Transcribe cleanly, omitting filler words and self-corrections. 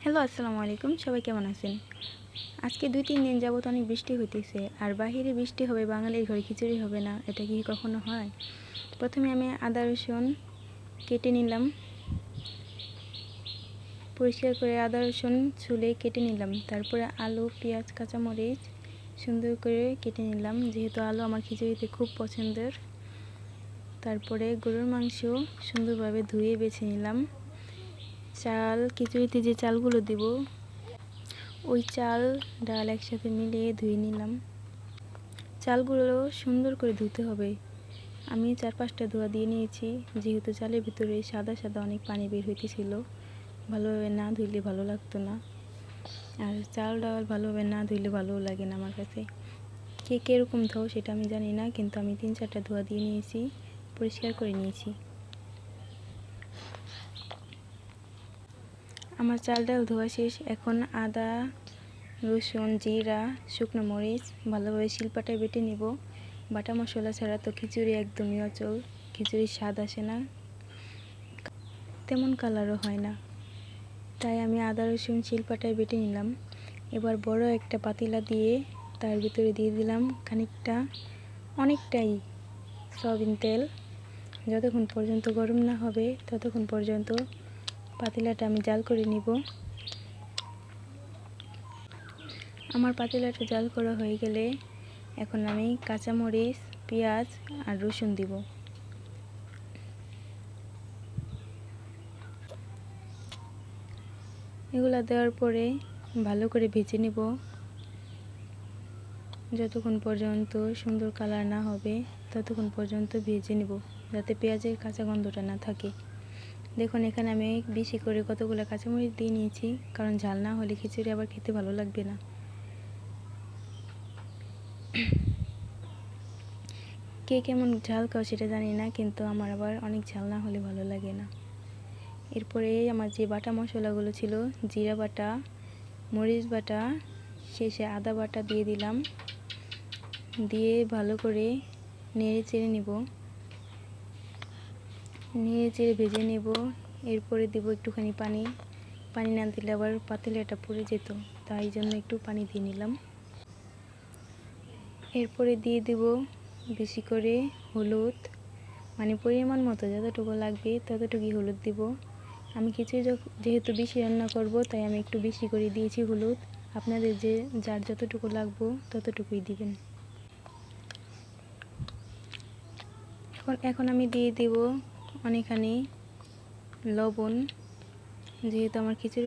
Hello, আসসালামু আলাইকুম। সবাই কেমন আছেন? আজকে ২-৩ দিন যাবত অনেক বৃষ্টি হইতেছে। আর বাহিরে বৃষ্টি হবে, বাঙালির ঘরে খিচুড়ি হবে না। এটা কি কখনো হয়? প্রথমে আমি আদা রসুন কেটে নিলাম। পরিষ্কার করে আদা রসুন ছুলে কেটে নিলাম। তারপরে আলু, পেঁয়াজ, কাঁচামরিচ সুন্দর করে কেটে নিলাম, যেহেতু আলু আমার খিচুড়িতে খুব পছন্দের। তারপরে গরুর মাংস সুন্দরভাবে ধুয়ে বেছে নিলাম। চাল, খিচুড়িতে যে চালগুলো দেব ওই চাল ডাল একসাথে মিলিয়ে ধুয়ে নিলাম। চালগুলো সুন্দর করে ধুতে হবে। আমি 4-5টা ধোয়া দিয়ে নিয়েছি, যেহেতু চালের ভিতরে সাদা সাদা অনেক পানি বের হইতেছিল। ভালোভাবে না ধুইলে ভালো লাগতো না, আর চাল ডাল ভালোভাবে না ধুইলে ভালোও লাগে না আমার কাছে। কে কীরকম ধোও সেটা আমি জানি না, কিন্তু আমি 3-4টা ধোয়া দিয়ে নিয়েছি, পরিষ্কার করে নিয়েছি। আমার চাল ডাল ধোয়া শেষ। এখন আদা রসুন, জিরা, শুকনো মরিচ ভালোভাবে শিলপাটায় বেটে নিব। বাটা মশলা ছাড়া তো খিচুড়ি একদমই অচল। খিচুড়ির স্বাদ আসে না, তেমন কালারও হয় না। তাই আমি আদা রসুন শিলপাটায় বেটে নিলাম। এবার বড় একটা পাতিলা দিয়ে তার ভিতরে দিয়ে দিলাম অনেকটাই সয়াবিন তেল। যতক্ষণ পর্যন্ত গরম না হবে ততক্ষণ পর্যন্ত পাতিলাটা আমি জাল করে নিব। আমার পাতিলাটা জাল করা হয়ে গেলে এখন আমি কাঁচামরিচ, পেঁয়াজ আর রসুন দিব। এগুলো দেওয়ার পরে ভালো করে ভেজে নেব, যতক্ষণ পর্যন্ত সুন্দর কালার না হবে ততক্ষণ পর্যন্ত ভেজে নেব, যাতে পেঁয়াজের কাঁচা গন্ধটা না থাকে। দেখুন, এখানে আমি বেশি করে কতগুলো কাঁচামরিচ দিয়ে নিয়েছি, কারণ ঝাল না হলে খিচুড়ি আবার খেতে ভালো লাগবে না। কে কেমন ঝাল খাও সেটা জানি না, কিন্তু আমার আবার অনেক ঝাল না হলে ভালো লাগে না। এরপরে আমার যে বাটা মশলাগুলো ছিল, জিরা বাটা, মরিচ বাটা, শেষে আদা বাটা দিয়ে দিলাম। দিয়ে ভালো করে নেড়ে চেড়ে নেব, নেড়ে চেড়ে ভেজে নেব। এরপরে দেব একটুখানি পানি। পানি না দিলে আবার পাতিলাটা পুড়ে যেত, তাই জন্য একটু পানি দিয়ে নিলাম। এরপরে দিয়ে দেব বেশি করে হলুদ, মানে পরিমাণ মতো যতটুকু লাগবে ততটুকুই হলুদ দেব। আমি খিচুড়ি যেহেতু বেশি রান্না করব, তাই আমি একটু বেশি করে দিয়েছি হলুদ। আপনাদের যার যতটুকু লাগবে ততটুকুই দিবেন। এখন আমি দিয়ে দেব অনেকখানি লবণ, যেহেতু আমার খিচুড়ি